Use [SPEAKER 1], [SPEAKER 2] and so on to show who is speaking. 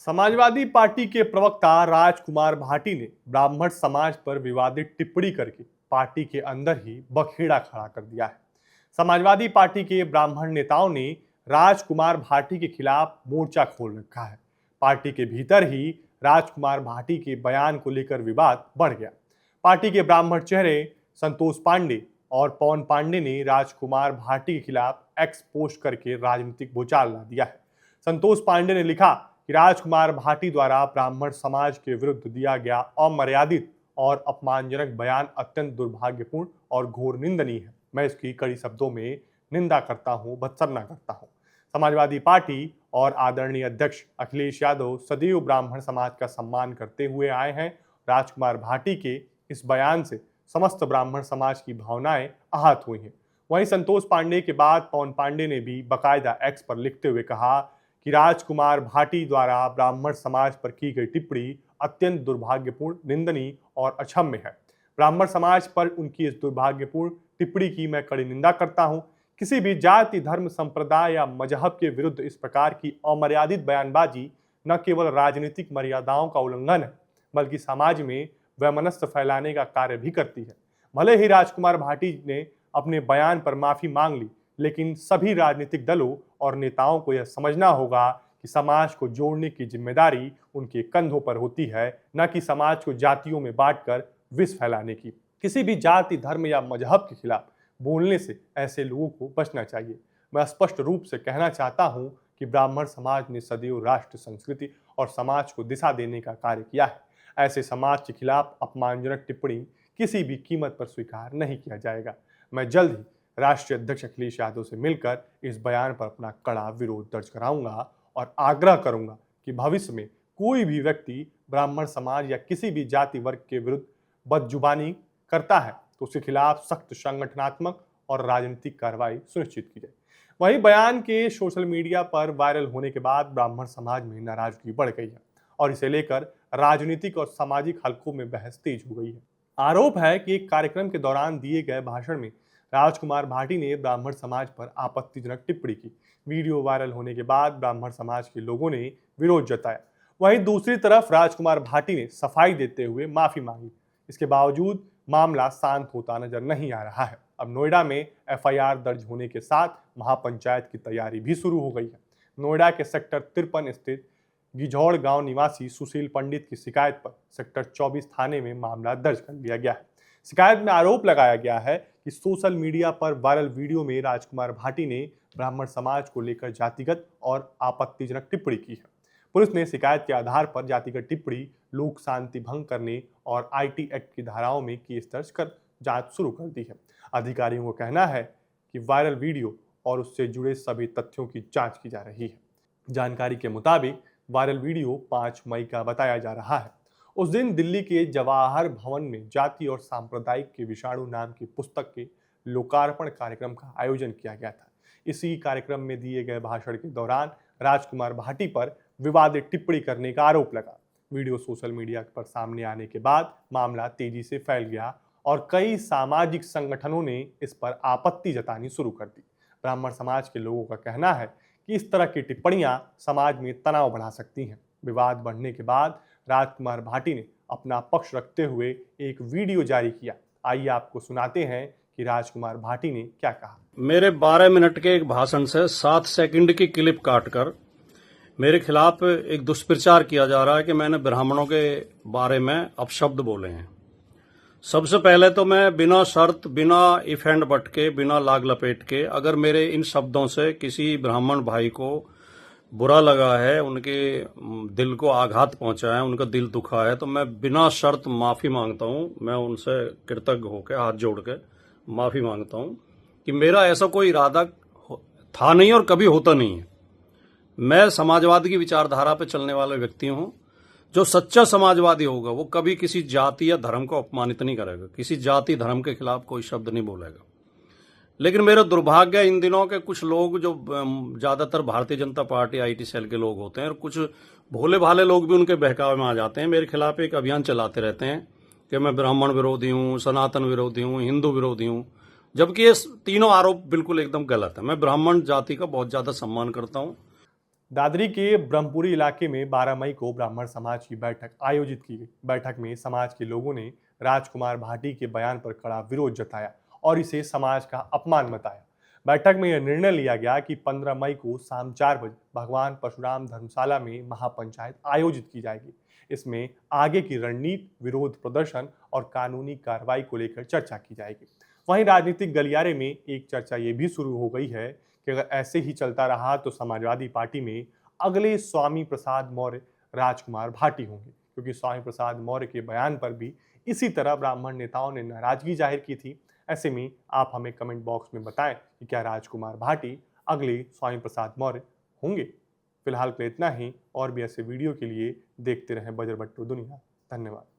[SPEAKER 1] Samajwadi party के प्रवक्ता राजकुमार भाटी ने ब्राह्मण समाज पर विवादित टिप्पणी करके पार्टी के अंदर ही बखेड़ा खड़ा कर दिया है। समाजवादी पार्टी के ब्राह्मण नेताओं ने राजकुमार भाटी के खिलाफ मोर्चा खोल रखा है। पार्टी के भीतर ही राजकुमार भाटी के बयान को लेकर विवाद बढ़ गया। पार्टी के ब्राह्मण चेहरे संतोष पांडे और पवन पांडे ने राजकुमार भाटी के खिलाफ एक्स पोस्ट करके राजनीतिक भूचाल ला दिया है। संतोष पांडे ने लिखा कि राजकुमार भाटी द्वारा ब्राह्मण समाज के विरुद्ध दिया गया अमर्यादित और अपमानजनक बयान अत्यंत दुर्भाग्यपूर्ण और घोर निंदनीय है। मैं इसकी कड़ी शब्दों में निंदा करता हूं, भत्सना करता हूं। समाजवादी पार्टी और आदरणीय अध्यक्ष अखिलेश यादव सदैव ब्राह्मण समाज का सम्मान करते हुए आए हैं। राजकुमार भाटी के इस बयान से समस्त ब्राह्मण समाज की भावनाएं आहत हुई हैं। वहीं संतोष पांडे के बाद पवन पांडे ने भी बाकायदा एक्स पर लिखते हुए कहा कि राजकुमार भाटी द्वारा ब्राह्मण समाज पर की गई टिप्पणी अत्यंत दुर्भाग्यपूर्ण, निंदनीय और अक्षम्य है। ब्राह्मण समाज पर उनकी इस दुर्भाग्यपूर्ण टिप्पणी की मैं कड़ी निंदा करता हूं। किसी भी जाति, धर्म, संप्रदाय या मजहब के विरुद्ध इस प्रकार की अमर्यादित बयानबाजी न केवल राजनीतिक मर्यादाओं का उल्लंघन है, बल्कि समाज में वैमनस्य फैलाने का कार्य भी करती है। भले ही राजकुमार भाटी ने अपने बयान पर माफी मांग ली, लेकिन सभी राजनीतिक दलों और नेताओं को यह समझना होगा कि समाज को जोड़ने की जिम्मेदारी उनके कंधों पर होती है, न कि समाज को जातियों में बांटकर विष फैलाने की। किसी भी जाति, धर्म या मजहब के खिलाफ बोलने से ऐसे लोगों को बचना चाहिए। मैं स्पष्ट रूप से कहना चाहता हूं कि ब्राह्मण समाज ने सदैव राष्ट्र, संस्कृति और समाज को दिशा देने का कार्य किया है। ऐसे समाज के खिलाफ अपमानजनक टिप्पणी किसी भी कीमत पर स्वीकार नहीं किया जाएगा। मैं जल्द ही राष्ट्रीय अध्यक्ष अखिलेश यादव से मिलकर इस बयान पर अपना कड़ा विरोध दर्ज कराऊंगा और आग्रह करूंगा कि भविष्य में कोई भी व्यक्ति ब्राह्मण समाज या किसी भी जाति वर्ग के विरुद्ध बदजुबानी करता है तो उसके खिलाफ सख्त संगठनात्मक और राजनीतिक कार्रवाई सुनिश्चित की जाए। वहीं बयान के सोशल मीडिया पर वायरल होने के बाद ब्राह्मण समाज में नाराजगी बढ़ गई है और इसे लेकर राजनीतिक और सामाजिक हलकों में बहस तेज हो गई है। आरोप है कि एक कार्यक्रम के दौरान दिए गए भाषण में राजकुमार भाटी ने ब्राह्मण समाज पर आपत्तिजनक टिप्पणी की। वीडियो वायरल होने के बाद ब्राह्मण समाज के लोगों ने विरोध जताया। वहीं दूसरी तरफ राजकुमार भाटी ने सफाई देते हुए माफी मांगी। इसके बावजूद मामला शांत होता नजर नहीं आ रहा है। अब नोएडा में एफआईआर दर्ज होने के साथ महापंचायत की तैयारी भी शुरू हो गई है। नोएडा के सेक्टर 53 स्थित गिझौड़ गांव निवासी सुशील पंडित की शिकायत पर सेक्टर 24 थाने में मामला दर्ज कर लिया गया है। शिकायत में आरोप लगाया गया है कि सोशल मीडिया पर वायरल वीडियो में राजकुमार भाटी ने ब्राह्मण समाज को लेकर जातिगत और आपत्तिजनक टिप्पणी की है। पुलिस ने शिकायत के आधार पर जातिगत टिप्पणी, लोक शांति भंग करने और आईटी एक्ट की धाराओं में केस दर्ज कर जांच शुरू कर दी है। अधिकारियों का कहना है कि वायरल वीडियो और उससे जुड़े सभी तथ्यों की जांच की जा रही है। जानकारी के मुताबिक वायरल वीडियो 5 मई का बताया जा रहा है। उस दिन दिल्ली के जवाहर भवन में जाति और सांप्रदायिक के विषाणु नाम की पुस्तक के लोकार्पण कार्यक्रम का आयोजन किया गया था। इसी कार्यक्रम में दिए गए भाषण के दौरान राजकुमार भाटी पर विवादित टिप्पणी करने का आरोप लगा। वीडियो सोशल मीडिया पर सामने आने के बाद मामला तेजी से फैल गया और कई सामाजिक संगठनों ने इस पर आपत्ति जतानी शुरू कर दी। ब्राह्मण समाज के लोगों का कहना है कि इस तरह की टिप्पणियां समाज में तनाव बढ़ा सकती हैं। विवाद बढ़ने के बाद राजकुमार भाटी ने अपना पक्ष रखते हुए एक वीडियो जारी किया। आइए आपको सुनाते हैं कि राजकुमार भाटी ने क्या कहा।
[SPEAKER 2] मेरे 12 मिनट के एक भाषण से 7 सेकंड की क्लिप काटकर मेरे खिलाफ एक दुष्प्रचार किया जा रहा है कि मैंने ब्राह्मणों के बारे में अपशब्द बोले हैं। सबसे पहले तो मैं बिना शर्त, बिना इफ एंड बट के, बिना लाग लपेट के, अगर मेरे इन शब्दों से किसी ब्राह्मण भाई को बुरा लगा है, उनके दिल को आघात पहुंचा है, उनका दिल दुखा है, तो मैं बिना शर्त माफी मांगता हूं। मैं उनसे कृतज्ञ होकर हाथ जोड़ के माफी मांगता हूं कि मेरा ऐसा कोई इरादा था नहीं और कभी होता नहीं है। मैं समाजवाद की विचारधारा पर चलने वाले व्यक्ति हूं। जो सच्चा समाजवादी होगा वो कभी किसी जाति या धर्म को अपमानित नहीं करेगा, किसी जाति धर्म के खिलाफ कोई शब्द नहीं बोलेगा। लेकिन मेरा दुर्भाग्य इन दिनों के कुछ लोग, जो ज्यादातर Bharatiya Janata party IT cell के लोग होते हैं और कुछ भोले भाले लोग भी उनके बहकावे में आ जाते हैं, मेरे खिलाफ एक अभियान चलाते रहते हैं कि मैं ब्राह्मण विरोधी हूं, सनातन विरोधी हूं, हिंदू विरोधी हूं, जबकि ये तीनों आरोप बिल्कुल एकदम गलत है। मैं ब्राह्मण जाति का बहुत ज्यादा सम्मान करता हूं।
[SPEAKER 1] दादरी के ब्रह्मपुरी इलाके में 12 मई को ब्राह्मण समाज की बैठक आयोजित की गई। बैठक में समाज के लोगों ने राजकुमार भाटी के बयान पर कड़ा विरोध जताया और इसे समाज का अपमान बताया। बैठक में यह निर्णय लिया गया कि 15 मई को शाम 4 बजे भगवान परशुराम धर्मशाला में महापंचायत आयोजित की जाएगी। इसमें आगे की रणनीति, विरोध प्रदर्शन और कानूनी कार्रवाई को लेकर चर्चा की जाएगी। वहीं राजनीतिक गलियारे में एक चर्चा ये भी शुरू हो गई है कि अगर ऐसे ही चलता रहा तो समाजवादी पार्टी में अगले स्वामी प्रसाद मौर्य राजकुमार भाटी होंगे, क्योंकि स्वामी प्रसाद मौर्य के बयान पर भी इसी तरह ब्राह्मण नेताओं ने नाराजगी जाहिर की थी। ऐसे में आप हमें कमेंट बॉक्स में बताएं कि क्या राजकुमार भाटी अगले स्वामी प्रसाद मौर्य होंगे। फिलहाल के लिए इतना ही, और भी ऐसे वीडियो के लिए देखते रहें बजरबट्टू दुनिया। धन्यवाद।